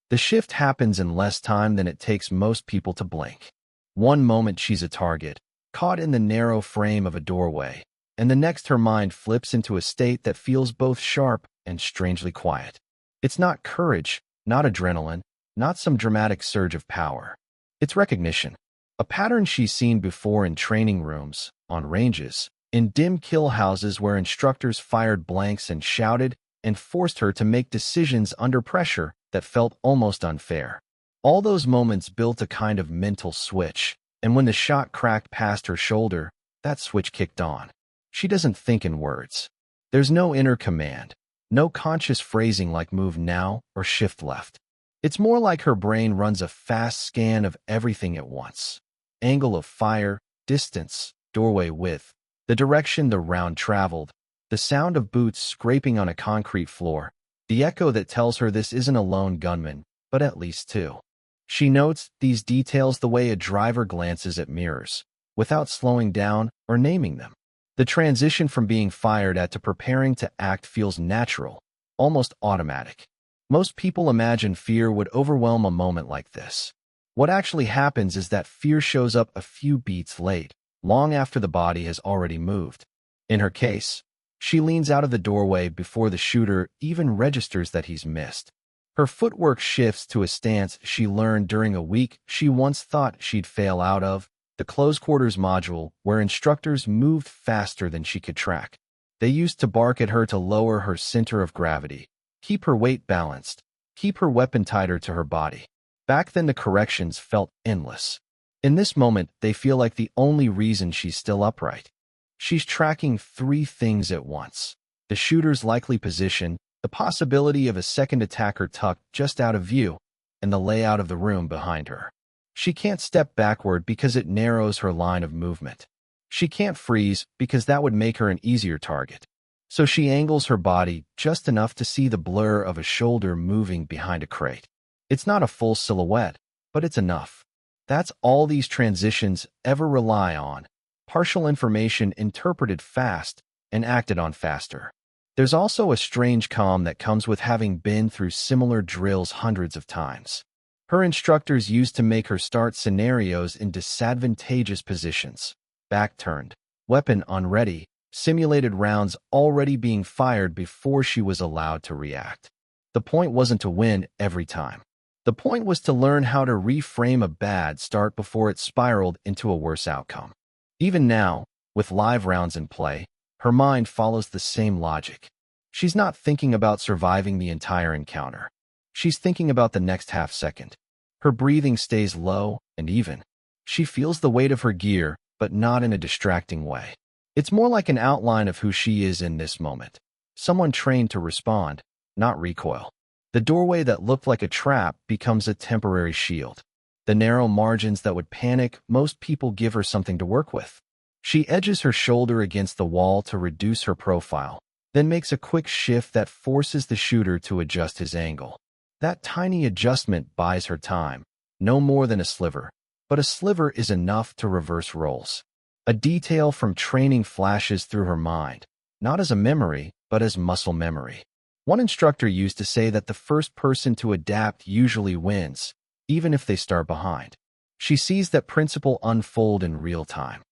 The shift happens in less time than it takes most people to blink. One moment she's a target, caught in the narrow frame of a doorway, and the next her mind flips into a state that feels both sharp and strangely quiet. It's not courage, not adrenaline, not some dramatic surge of power. It's recognition. A pattern she's seen before in training rooms, on ranges, in dim kill houses where instructors fired blanks and shouted and forced her to make decisions under pressure that felt almost unfair. All those moments built a kind of mental switch, and when the shot cracked past her shoulder, that switch kicked on. She doesn't think in words. There's no inner command, no conscious phrasing like move now or shift left. It's more like her brain runs a fast scan of everything at once. Angle of fire, distance, doorway width, the direction the round traveled, the sound of boots scraping on a concrete floor, the echo that tells her this isn't a lone gunman, but at least two. She notes these details the way a driver glances at mirrors, without slowing down or naming them. The transition from being fired at to preparing to act feels natural, almost automatic. Most people imagine fear would overwhelm a moment like this. What actually happens is that fear shows up a few beats late, long after the body has already moved. In her case, she leans out of the doorway before the shooter even registers that he's missed. Her footwork shifts to a stance she learned during a week she once thought she'd fail out of, the close quarters module, where instructors moved faster than she could track. They used to bark at her to lower her center of gravity, keep her weight balanced, keep her weapon tighter to her body. Back then the corrections felt endless. In this moment, they feel like the only reason she's still upright. She's tracking three things at once: the shooter's likely position, the possibility of a second attacker tucked just out of view, and the layout of the room behind her. She can't step backward because it narrows her line of movement. She can't freeze because that would make her an easier target. So she angles her body just enough to see the blur of a shoulder moving behind a crate. It's not a full silhouette, but it's enough. That's all these transitions ever rely on: partial information interpreted fast and acted on faster. There's also a strange calm that comes with having been through similar drills hundreds of times. Her instructors used to make her start scenarios in disadvantageous positions: back turned, weapon unready, simulated rounds already being fired before she was allowed to react. The point wasn't to win every time. The point was to learn how to reframe a bad start before it spiraled into a worse outcome. Even now, with live rounds in play, her mind follows the same logic. She's not thinking about surviving the entire encounter. She's thinking about the next half second. Her breathing stays low and even. She feels the weight of her gear, but not in a distracting way. It's more like an outline of who she is in this moment. Someone trained to respond, not recoil. The doorway that looked like a trap becomes a temporary shield. The narrow margins that would panic most people give her something to work with. She edges her shoulder against the wall to reduce her profile, then makes a quick shift that forces the shooter to adjust his angle. That tiny adjustment buys her time, no more than a sliver, but a sliver is enough to reverse roles. A detail from training flashes through her mind, not as a memory, but as muscle memory. One instructor used to say that the first person to adapt usually wins, even if they start behind. She sees that principle unfold in real time.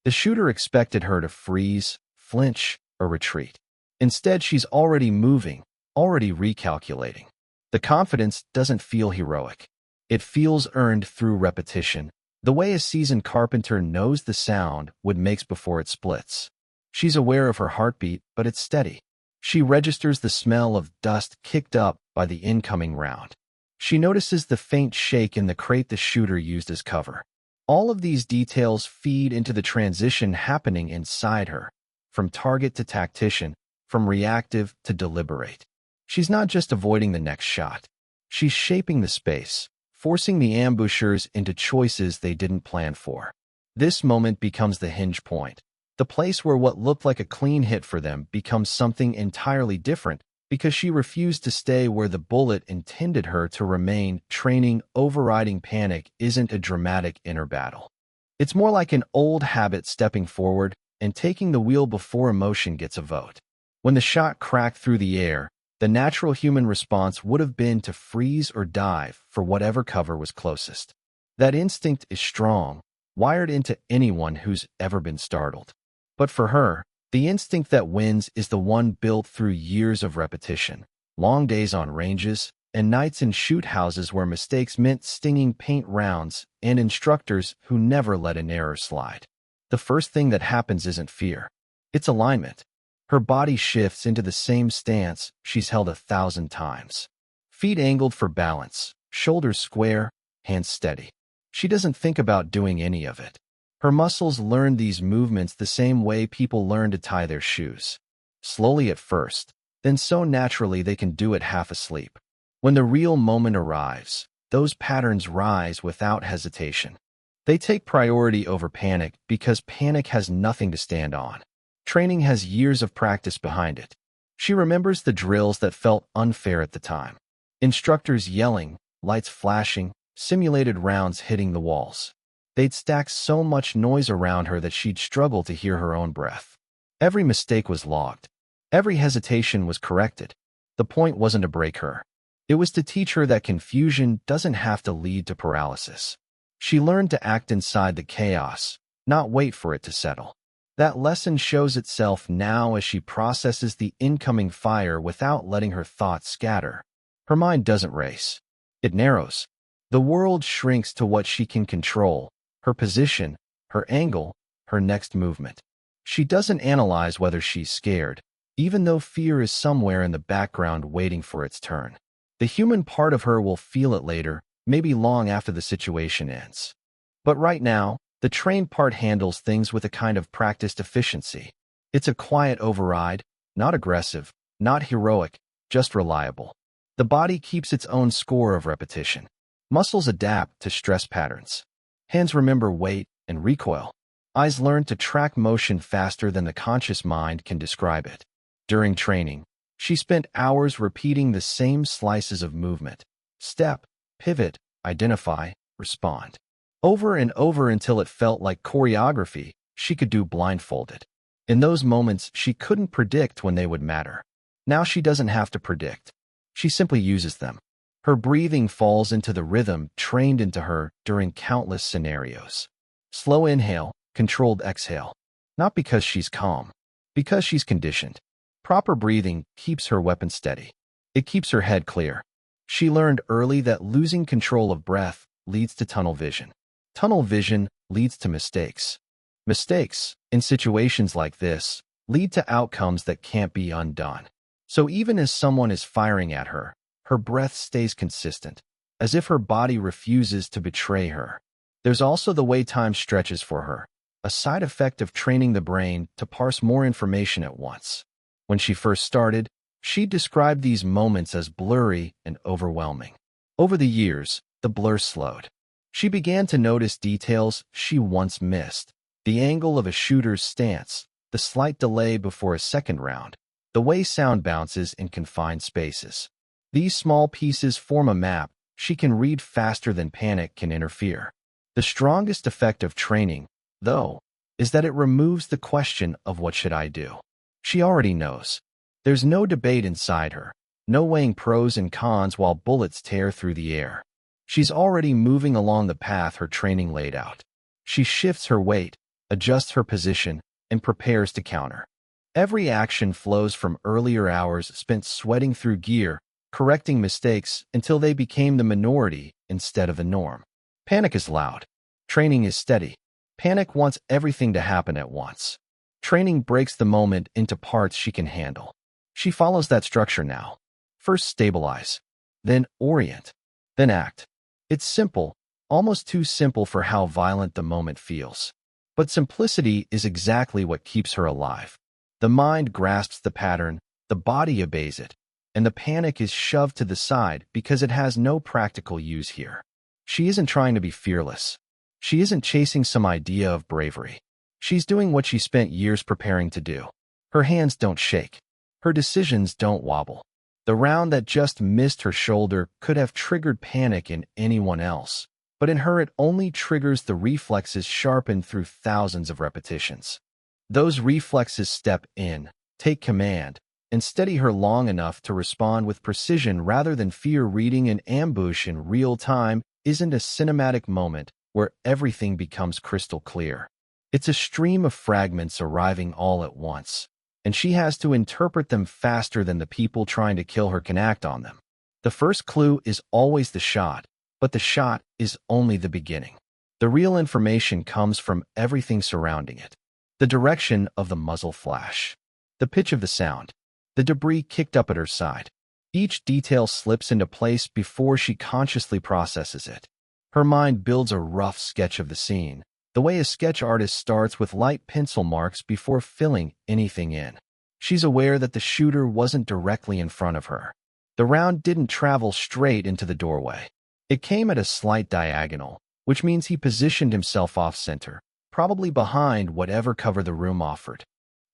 The shooter expected her to freeze, flinch, or retreat. Instead, she's already moving, already recalculating. The confidence doesn't feel heroic. It feels earned through repetition, the way a seasoned carpenter knows the sound wood makes before it splits. She's aware of her heartbeat, but it's steady. She registers the smell of dust kicked up by the incoming round. She notices the faint shake in the crate the shooter used as cover. All of these details feed into the transition happening inside her, from target to tactician, from reactive to deliberate. She's not just avoiding the next shot. She's shaping the space, forcing the ambushers into choices they didn't plan for. This moment becomes the hinge point, the place where what looked like a clean hit for them becomes something entirely different because she refused to stay where the bullet intended her to remain. Training overriding panic isn't a dramatic inner battle. It's more like an old habit stepping forward and taking the wheel before emotion gets a vote. When the shot cracked through the air, The natural human response would have been to freeze or dive for whatever cover was closest. That instinct is strong, wired into anyone who's ever been startled. But for her, the instinct that wins is the one built through years of repetition, long days on ranges, and nights in shoot houses where mistakes meant stinging paint rounds, and instructors who never let an error slide. The first thing that happens isn't fear. It's alignment. Her body shifts into the same stance she's held 1,000 times. Feet angled for balance, shoulders square, hands steady. She doesn't think about doing any of it. Her muscles learn these movements the same way people learn to tie their shoes. Slowly at first, then so naturally they can do it half asleep. When the real moment arrives, those patterns rise without hesitation. They take priority over panic because panic has nothing to stand on. Training has years of practice behind it. She remembers the drills that felt unfair at the time. Instructors yelling, lights flashing, simulated rounds hitting the walls. They'd stack so much noise around her that she'd struggle to hear her own breath. Every mistake was logged. Every hesitation was corrected. The point wasn't to break her. It was to teach her that confusion doesn't have to lead to paralysis. She learned to act inside the chaos, not wait for it to settle. That lesson shows itself now as she processes the incoming fire without letting her thoughts scatter. Her mind doesn't race. It narrows. The world shrinks to what she can control, her position, her angle, her next movement. She doesn't analyze whether she's scared, even though fear is somewhere in the background waiting for its turn. The human part of her will feel it later, maybe long after the situation ends. But right now, the trained part handles things with a kind of practiced efficiency. It's a quiet override, not aggressive, not heroic, just reliable. The body keeps its own score of repetition. Muscles adapt to stress patterns. Hands remember weight and recoil. Eyes learn to track motion faster than the conscious mind can describe it. During training, she spent hours repeating the same slices of movement. Step, pivot, identify, respond. Over and over until it felt like choreography she could do blindfolded. In those moments, she couldn't predict when they would matter. Now she doesn't have to predict. She simply uses them. Her breathing falls into the rhythm trained into her during countless scenarios. Slow inhale, controlled exhale. Not because she's calm, because she's conditioned. Proper breathing keeps her weapon steady. It keeps her head clear. She learned early that losing control of breath leads to tunnel vision. Tunnel vision leads to mistakes. Mistakes, in situations like this, lead to outcomes that can't be undone. So even as someone is firing at her, her breath stays consistent, as if her body refuses to betray her. There's also the way time stretches for her, a side effect of training the brain to parse more information at once. When she first started, she described these moments as blurry and overwhelming. Over the years, the blur slowed. She began to notice details she once missed. The angle of a shooter's stance, the slight delay before a second round, the way sound bounces in confined spaces. These small pieces form a map she can read faster than panic can interfere. The strongest effect of training, though, is that it removes the question of what should I do. She already knows. There's no debate inside her, no weighing pros and cons while bullets tear through the air. She's already moving along the path her training laid out. She shifts her weight, adjusts her position, and prepares to counter. Every action flows from earlier hours spent sweating through gear, correcting mistakes until they became the minority instead of the norm. Panic is loud. Training is steady. Panic wants everything to happen at once. Training breaks the moment into parts she can handle. She follows that structure now. First stabilize, then orient, then act. It's simple, almost too simple for how violent the moment feels. But simplicity is exactly what keeps her alive. The mind grasps the pattern, the body obeys it, and the panic is shoved to the side because it has no practical use here. She isn't trying to be fearless. She isn't chasing some idea of bravery. She's doing what she spent years preparing to do. Her hands don't shake. Her decisions don't wobble. The round that just missed her shoulder could have triggered panic in anyone else, but in her it only triggers the reflexes sharpened through thousands of repetitions. Those reflexes step in, take command, and steady her long enough to respond with precision rather than fear. Reading an ambush in real time isn't a cinematic moment where everything becomes crystal clear. It's a stream of fragments arriving all at once, and she has to interpret them faster than the people trying to kill her can act on them. The first clue is always the shot, but the shot is only the beginning. The real information comes from everything surrounding it. The direction of the muzzle flash, the pitch of the sound, the debris kicked up at her side. Each detail slips into place before she consciously processes it. Her mind builds a rough sketch of the scene, the way a sketch artist starts with light pencil marks before filling anything in. She's aware that the shooter wasn't directly in front of her. The round didn't travel straight into the doorway. It came at a slight diagonal, which means he positioned himself off-center, probably behind whatever cover the room offered.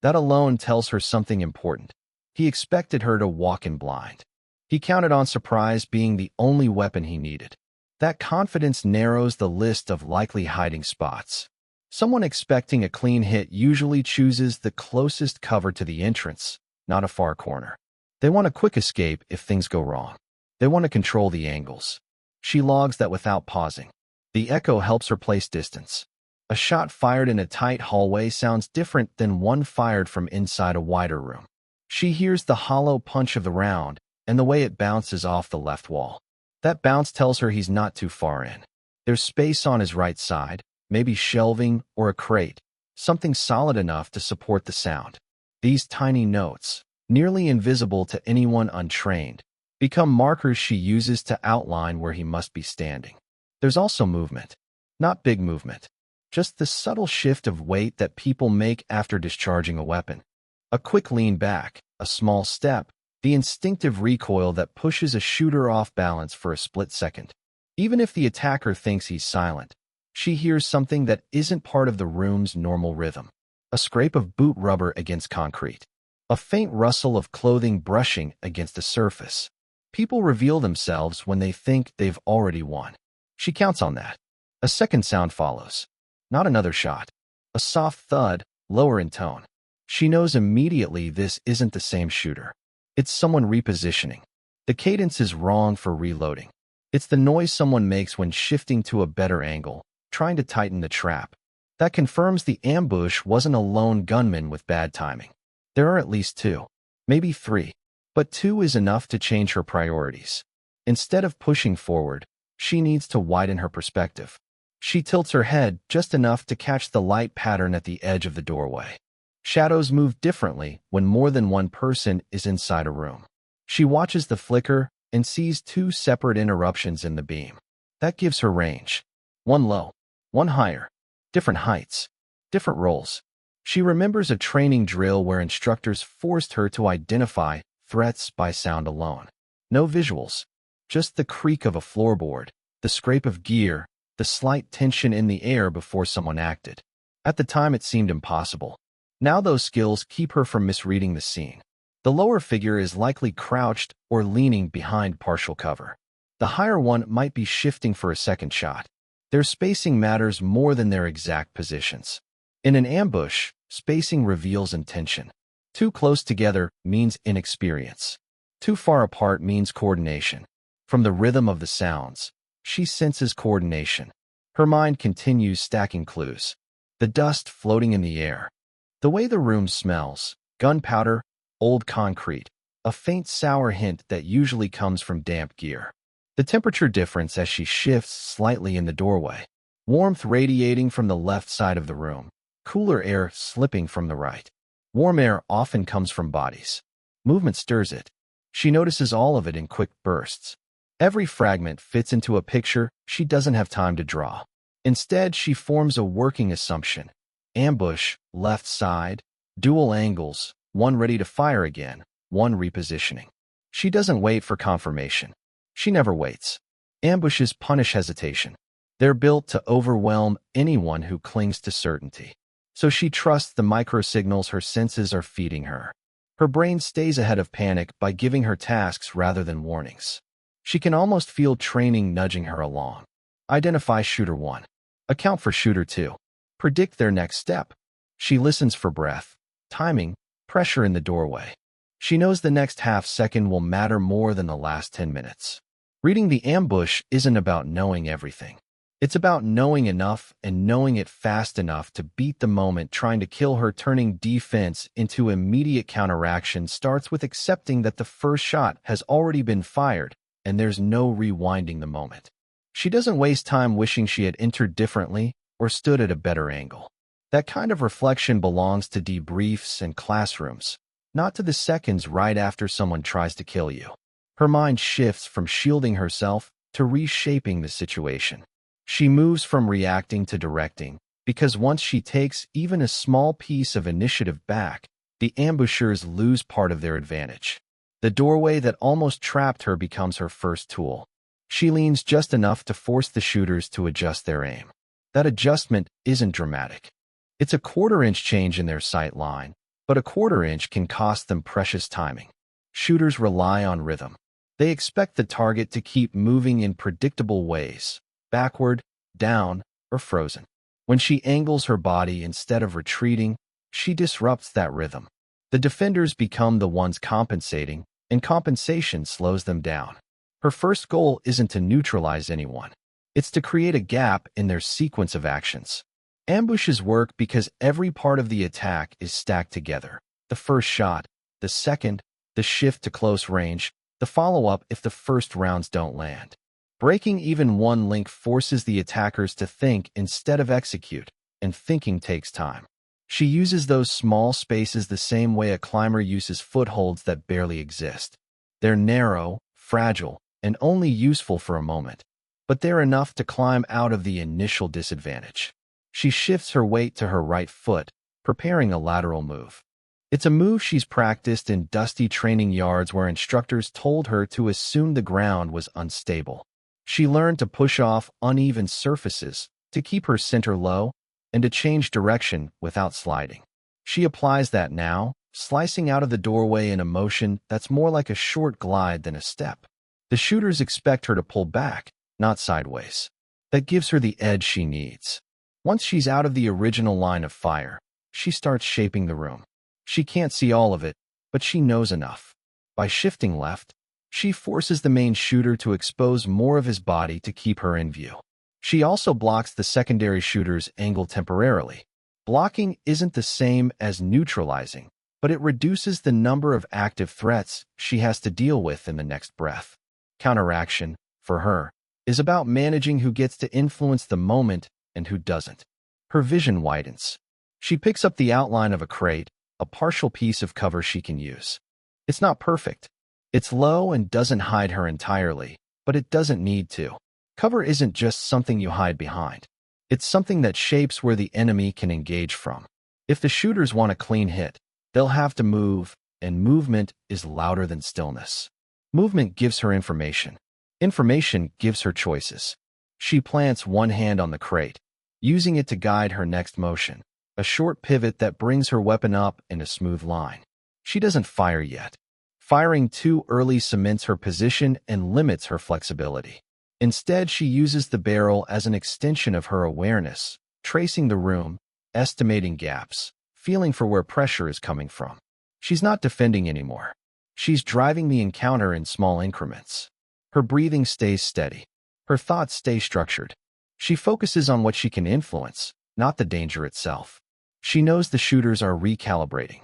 That alone tells her something important. He expected her to walk in blind. He counted on surprise being the only weapon he needed. That confidence narrows the list of likely hiding spots. Someone expecting a clean hit usually chooses the closest cover to the entrance, not a far corner. They want a quick escape if things go wrong. They want to control the angles. She logs that without pausing. The echo helps her place distance. A shot fired in a tight hallway sounds different than one fired from inside a wider room. She hears the hollow punch of the round and the way it bounces off the left wall. That bounce tells her he's not too far in. There's space on his right side, maybe shelving or a crate, something solid enough to support the sound. These tiny notes, nearly invisible to anyone untrained, become markers she uses to outline where he must be standing. There's also movement. Not big movement, just the subtle shift of weight that people make after discharging a weapon. A quick lean back, a small step, the instinctive recoil that pushes a shooter off balance for a split second. Even if the attacker thinks he's silent, she hears something that isn't part of the room's normal rhythm. A scrape of boot rubber against concrete. A faint rustle of clothing brushing against the surface. People reveal themselves when they think they've already won. She counts on that. A second sound follows. Not another shot. A soft thud, lower in tone. She knows immediately this isn't the same shooter. It's someone repositioning. The cadence is wrong for reloading. It's the noise someone makes when shifting to a better angle, trying to tighten the trap. That confirms the ambush wasn't a lone gunman with bad timing. There are at least two, maybe three, but two is enough to change her priorities. Instead of pushing forward, she needs to widen her perspective. She tilts her head just enough to catch the light pattern at the edge of the doorway. Shadows move differently when more than one person is inside a room. She watches the flicker and sees two separate interruptions in the beam. That gives her range. One low, one higher, different heights, different roles. She remembers a training drill where instructors forced her to identify threats by sound alone. No visuals, just the creak of a floorboard, the scrape of gear, the slight tension in the air before someone acted. At the time it seemed impossible. Now those skills keep her from misreading the scene. The lower figure is likely crouched or leaning behind partial cover. The higher one might be shifting for a second shot. Their spacing matters more than their exact positions. In an ambush, spacing reveals intention. Too close together means inexperience. Too far apart means coordination. From the rhythm of the sounds, she senses coordination. Her mind continues stacking clues. The dust floating in the air. The way the room smells, gunpowder, old concrete, a faint sour hint that usually comes from damp gear. The temperature difference as she shifts slightly in the doorway. Warmth radiating from the left side of the room, cooler air slipping from the right. Warm air often comes from bodies. Movement stirs it. She notices all of it in quick bursts. Every fragment fits into a picture she doesn't have time to draw. Instead, she forms a working assumption. Ambush, left side, dual angles, one ready to fire again, one repositioning. She doesn't wait for confirmation. She never waits. Ambushes punish hesitation. They're built to overwhelm anyone who clings to certainty. So she trusts the microsignals her senses are feeding her. Her brain stays ahead of panic by giving her tasks rather than warnings. She can almost feel training nudging her along. Identify shooter 1. Account for shooter 2. Predict their next step. She listens for breath, timing, pressure in the doorway. She knows the next half second will matter more than the last 10 minutes. Reading the ambush isn't about knowing everything. It's about knowing enough and knowing it fast enough to beat the moment. Trying to kill her. Turning defense into immediate counteraction starts with accepting that the first shot has already been fired and there's no rewinding the moment. She doesn't waste time wishing she had entered differently or stood at a better angle. That kind of reflection belongs to debriefs and classrooms, not to the seconds right after someone tries to kill you. Her mind shifts from shielding herself to reshaping the situation. She moves from reacting to directing, because once she takes even a small piece of initiative back, the ambushers lose part of their advantage. The doorway that almost trapped her becomes her first tool. She leans just enough to force the shooters to adjust their aim. That adjustment isn't dramatic. It's a quarter-inch change in their sight line, but a quarter-inch can cost them precious timing. Shooters rely on rhythm. They expect the target to keep moving in predictable ways, backward, down, or frozen. When she angles her body instead of retreating, she disrupts that rhythm. The defenders become the ones compensating, and compensation slows them down. Her first goal isn't to neutralize anyone. It's to create a gap in their sequence of actions. Ambushes work because every part of the attack is stacked together. The first shot, the second, the shift to close range, the follow-up if the first rounds don't land. Breaking even one link forces the attackers to think instead of execute, and thinking takes time. She uses those small spaces the same way a climber uses footholds that barely exist. They're narrow, fragile, and only useful for a moment, but they're enough to climb out of the initial disadvantage. She shifts her weight to her right foot, preparing a lateral move. It's a move she's practiced in dusty training yards where instructors told her to assume the ground was unstable. She learned to push off uneven surfaces, to keep her center low, and to change direction without sliding. She applies that now, slicing out of the doorway in a motion that's more like a short glide than a step. The shooters expect her to pull back, not sideways. That gives her the edge she needs. Once she's out of the original line of fire, she starts shaping the room. She can't see all of it, but she knows enough. By shifting left, she forces the main shooter to expose more of his body to keep her in view. She also blocks the secondary shooter's angle temporarily. Blocking isn't the same as neutralizing, but it reduces the number of active threats she has to deal with in the next breath. Counteraction, for her, is about managing who gets to influence the moment and who doesn't. Her vision widens. She picks up the outline of a crate, a partial piece of cover she can use. It's not perfect. It's low and doesn't hide her entirely, but it doesn't need to. Cover isn't just something you hide behind. It's something that shapes where the enemy can engage from. If the shooters want a clean hit, they'll have to move, and movement is louder than stillness. Movement gives her information. Information gives her choices. She plants one hand on the crate, using it to guide her next motion, a short pivot that brings her weapon up in a smooth line. She doesn't fire yet. Firing too early cements her position and limits her flexibility. Instead, she uses the barrel as an extension of her awareness, tracing the room, estimating gaps, feeling for where pressure is coming from. She's not defending anymore. She's driving the encounter in small increments. Her breathing stays steady. Her thoughts stay structured. She focuses on what she can influence, not the danger itself. She knows the shooters are recalibrating.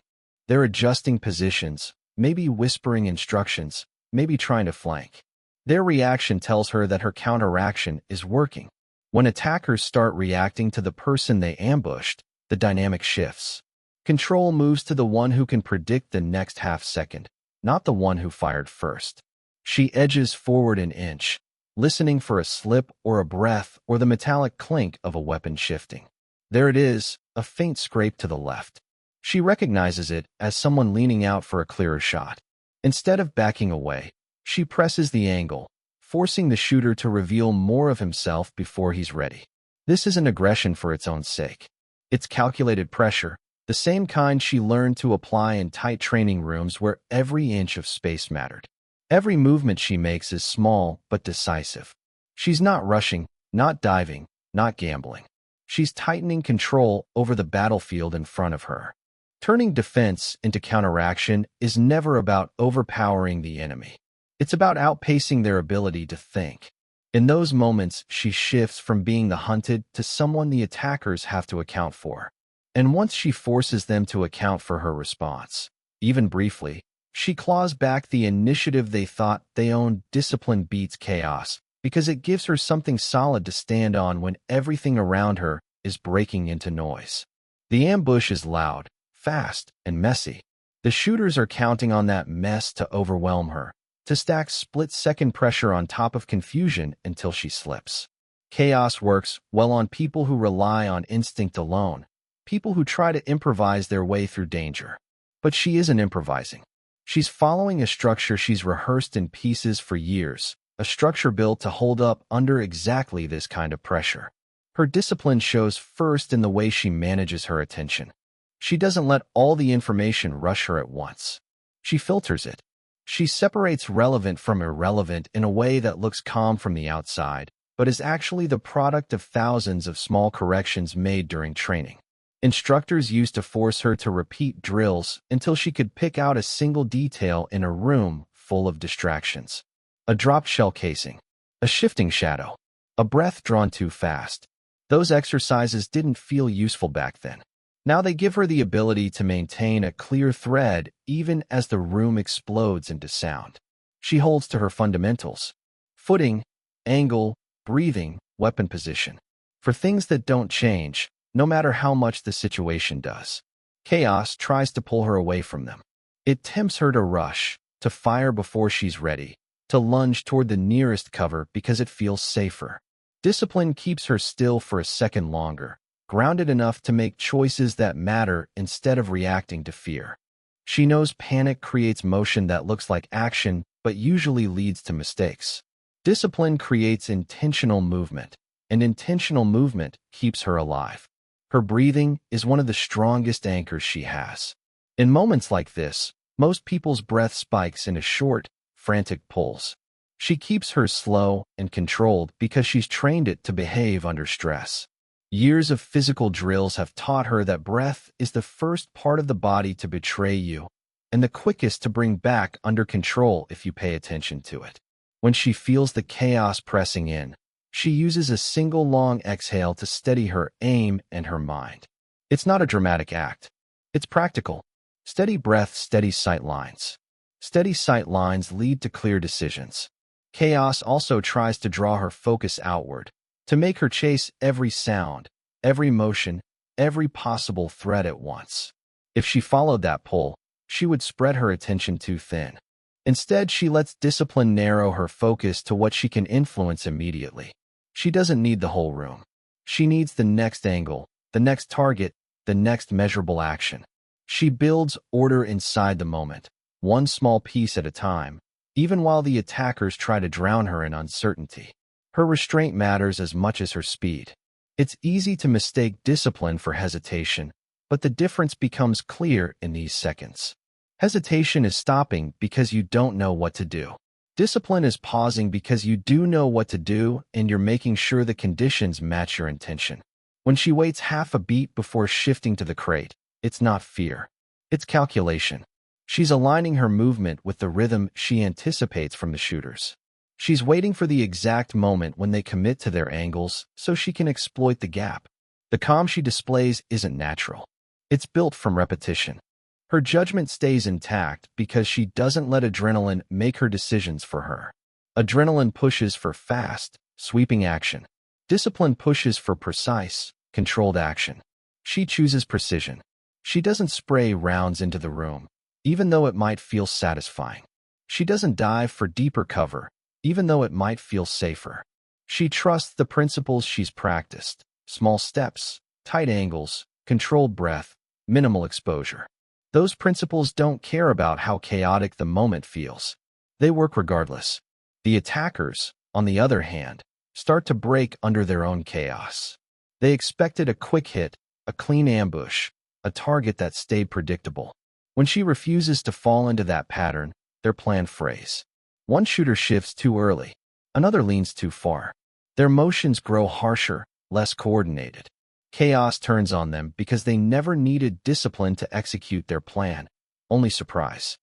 They're adjusting positions, maybe whispering instructions, maybe trying to flank. Their reaction tells her that her counteraction is working. When attackers start reacting to the person they ambushed, the dynamic shifts. Control moves to the one who can predict the next half second, not the one who fired first. She edges forward an inch, listening for a slip or a breath or the metallic clink of a weapon shifting. There it is, a faint scrape to the left. She recognizes it as someone leaning out for a clearer shot. Instead of backing away, she presses the angle, forcing the shooter to reveal more of himself before he's ready. This isn't aggression for its own sake. It's calculated pressure, the same kind she learned to apply in tight training rooms where every inch of space mattered. Every movement she makes is small but decisive. She's not rushing, not diving, not gambling. She's tightening control over the battlefield in front of her. Turning defense into counteraction is never about overpowering the enemy. It's about outpacing their ability to think. In those moments, she shifts from being the hunted to someone the attackers have to account for. And once she forces them to account for her response, even briefly, she claws back the initiative they thought they owned. Discipline beats chaos because it gives her something solid to stand on when everything around her is breaking into noise. The ambush is loud, fast, and messy. The shooters are counting on that mess to overwhelm her, to stack split-second pressure on top of confusion until she slips. Chaos works well on people who rely on instinct alone, people who try to improvise their way through danger. But she isn't improvising. She's following a structure she's rehearsed in pieces for years, a structure built to hold up under exactly this kind of pressure. Her discipline shows first in the way she manages her attention. She doesn't let all the information rush her at once. She filters it. She separates relevant from irrelevant in a way that looks calm from the outside, but is actually the product of thousands of small corrections made during training. Instructors used to force her to repeat drills until she could pick out a single detail in a room full of distractions. A dropped shell casing, a shifting shadow, a breath drawn too fast. Those exercises didn't feel useful back then. Now they give her the ability to maintain a clear thread even as the room explodes into sound. She holds to her fundamentals: footing, angle, breathing, weapon position. For things that don't change, no matter how much the situation does, chaos tries to pull her away from them. It tempts her to rush, to fire before she's ready, to lunge toward the nearest cover because it feels safer. Discipline keeps her still for a second longer, grounded enough to make choices that matter instead of reacting to fear. She knows panic creates motion that looks like action, but usually leads to mistakes. Discipline creates intentional movement, and intentional movement keeps her alive. Her breathing is one of the strongest anchors she has. In moments like this, most people's breath spikes into short, frantic pulls. She keeps hers slow and controlled because she's trained it to behave under stress. Years of physical drills have taught her that breath is the first part of the body to betray you, and the quickest to bring back under control if you pay attention to it. When she feels the chaos pressing in, she uses a single long exhale to steady her aim and her mind. It's not a dramatic act. It's practical. Steady breath, steady sight lines. Steady sight lines lead to clear decisions. Chaos also tries to draw her focus outward, to make her chase every sound, every motion, every possible threat at once. If she followed that pull, she would spread her attention too thin. Instead, she lets discipline narrow her focus to what she can influence immediately. She doesn't need the whole room. She needs the next angle, the next target, the next measurable action. She builds order inside the moment, one small piece at a time, even while the attackers try to drown her in uncertainty. Her restraint matters as much as her speed. It's easy to mistake discipline for hesitation, but the difference becomes clear in these seconds. Hesitation is stopping because you don't know what to do. Discipline is pausing because you do know what to do and you're making sure the conditions match your intention. When she waits half a beat before shifting to the crate, it's not fear. It's calculation. She's aligning her movement with the rhythm she anticipates from the shooters. She's waiting for the exact moment when they commit to their angles so she can exploit the gap. The calm she displays isn't natural. It's built from repetition. Her judgment stays intact because she doesn't let adrenaline make her decisions for her. Adrenaline pushes for fast, sweeping action. Discipline pushes for precise, controlled action. She chooses precision. She doesn't spray rounds into the room, even though it might feel satisfying. She doesn't dive for deeper cover, even though it might feel safer. She trusts the principles she's practiced: small steps, tight angles, controlled breath, minimal exposure. Those principles don't care about how chaotic the moment feels. They work regardless. The attackers, on the other hand, start to break under their own chaos. They expected a quick hit, a clean ambush, a target that stayed predictable. When she refuses to fall into that pattern, their plan frays. One shooter shifts too early. Another leans too far. Their motions grow harsher, less coordinated. Chaos turns on them because they never needed discipline to execute their plan, only surprise.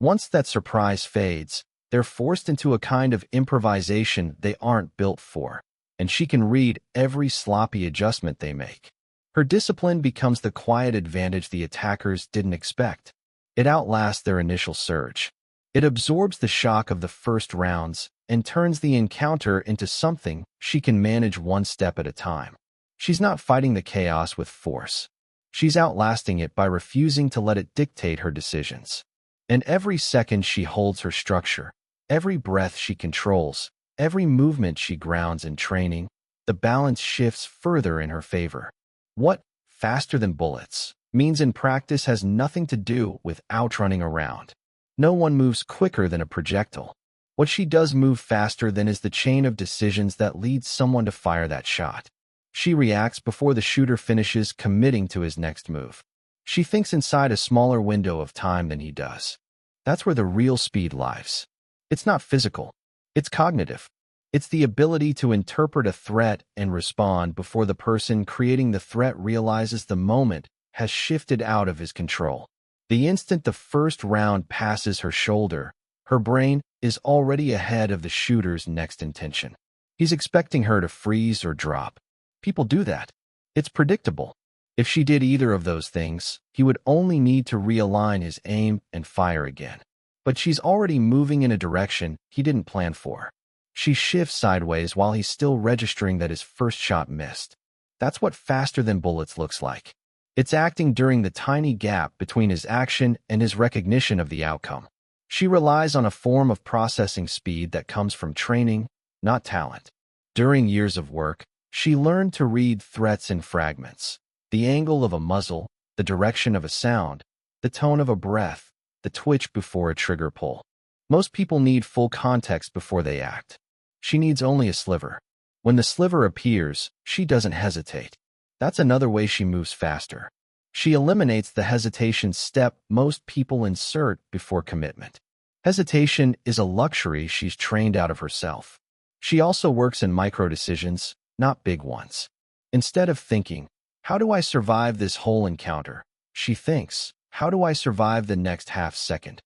Once that surprise fades, they're forced into a kind of improvisation they aren't built for, and she can read every sloppy adjustment they make. Her discipline becomes the quiet advantage the attackers didn't expect. It outlasts their initial surge. It absorbs the shock of the first rounds and turns the encounter into something she can manage one step at a time. She's not fighting the chaos with force. She's outlasting it by refusing to let it dictate her decisions. And every second she holds her structure, every breath she controls, every movement she grounds in training, the balance shifts further in her favor. What faster than bullets means in practice has nothing to do with outrunning around. No one moves quicker than a projectile. What she does move faster than is the chain of decisions that leads someone to fire that shot. She reacts before the shooter finishes committing to his next move. She thinks inside a smaller window of time than he does. That's where the real speed lies. It's not physical. It's cognitive. It's the ability to interpret a threat and respond before the person creating the threat realizes the moment has shifted out of his control. The instant the first round passes her shoulder, her brain is already ahead of the shooter's next intention. He's expecting her to freeze or drop. People do that. It's predictable. If she did either of those things, he would only need to realign his aim and fire again. But she's already moving in a direction he didn't plan for. She shifts sideways while he's still registering that his first shot missed. That's what faster than bullets looks like. It's acting during the tiny gap between his action and his recognition of the outcome. She relies on a form of processing speed that comes from training, not talent. During years of work, she learned to read threats in fragments. The angle of a muzzle, the direction of a sound, the tone of a breath, the twitch before a trigger pull. Most people need full context before they act. She needs only a sliver. When the sliver appears, she doesn't hesitate. That's another way she moves faster. She eliminates the hesitation step most people insert before commitment. Hesitation is a luxury she's trained out of herself. She also works in micro decisions, not big ones. Instead of thinking, "How do I survive this whole encounter?" she thinks, "How do I survive the next half second?"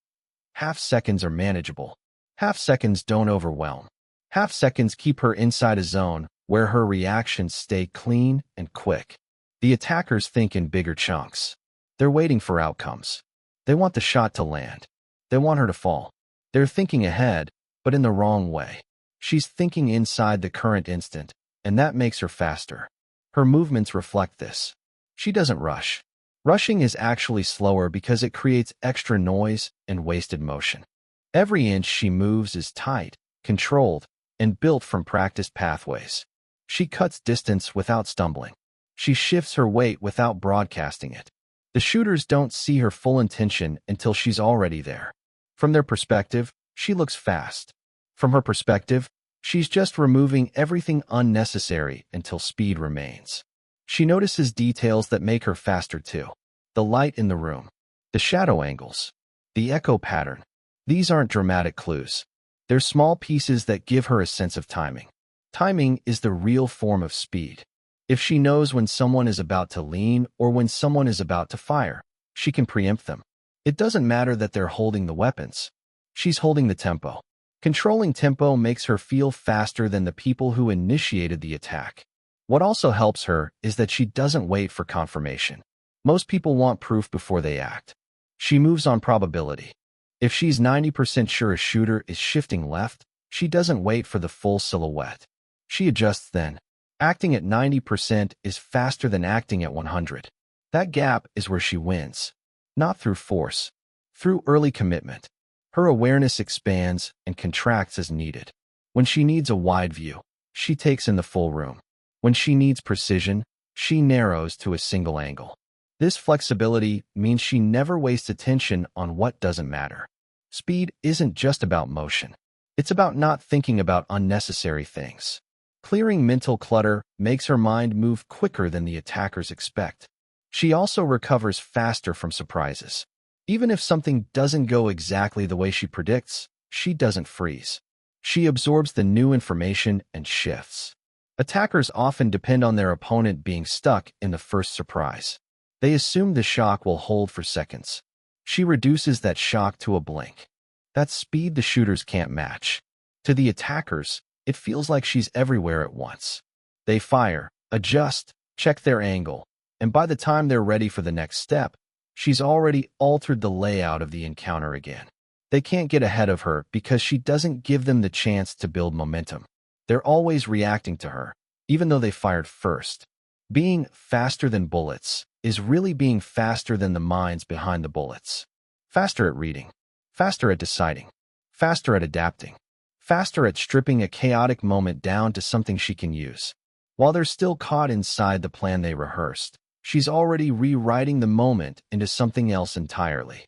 Half seconds are manageable. Half seconds don't overwhelm. Half seconds keep her inside a zone where her reactions stay clean and quick. The attackers think in bigger chunks. They're waiting for outcomes. They want the shot to land. They want her to fall. They're thinking ahead, but in the wrong way. She's thinking inside the current instant, and that makes her faster. Her movements reflect this. She doesn't rush. Rushing is actually slower because it creates extra noise and wasted motion. Every inch she moves is tight, controlled, and built from practiced pathways. She cuts distance without stumbling. She shifts her weight without broadcasting it. The shooters don't see her full intention until she's already there. From their perspective, she looks fast. From her perspective, she's just removing everything unnecessary until speed remains. She notices details that make her faster too. The light in the room, the shadow angles, the echo pattern. These aren't dramatic clues. They're small pieces that give her a sense of timing. Timing is the real form of speed. If she knows when someone is about to lean or when someone is about to fire, she can preempt them. It doesn't matter that they're holding the weapons. She's holding the tempo. Controlling tempo makes her feel faster than the people who initiated the attack. What also helps her is that she doesn't wait for confirmation. Most people want proof before they act. She moves on probability. If she's 90% sure a shooter is shifting left, she doesn't wait for the full silhouette. She adjusts then. Acting at 90% is faster than acting at 100. That gap is where she wins. Not through force, through early commitment. Her awareness expands and contracts as needed. When she needs a wide view, she takes in the full room. When she needs precision, she narrows to a single angle. This flexibility means she never wastes attention on what doesn't matter. Speed isn't just about motion. It's about not thinking about unnecessary things. Clearing mental clutter makes her mind move quicker than the attackers expect. She also recovers faster from surprises. Even if something doesn't go exactly the way she predicts, she doesn't freeze. She absorbs the new information and shifts. Attackers often depend on their opponent being stuck in the first surprise. They assume the shock will hold for seconds. She reduces that shock to a blink. That's speed the shooters can't match. To the attackers, it feels like she's everywhere at once. They fire, adjust, check their angle, and by the time they're ready for the next step, she's already altered the layout of the encounter again. They can't get ahead of her because she doesn't give them the chance to build momentum. They're always reacting to her, even though they fired first. Being faster than bullets is really being faster than the minds behind the bullets. Faster at reading, faster at deciding, faster at adapting, faster at stripping a chaotic moment down to something she can use. While they're still caught inside the plan they rehearsed, she's already rewriting the moment into something else entirely.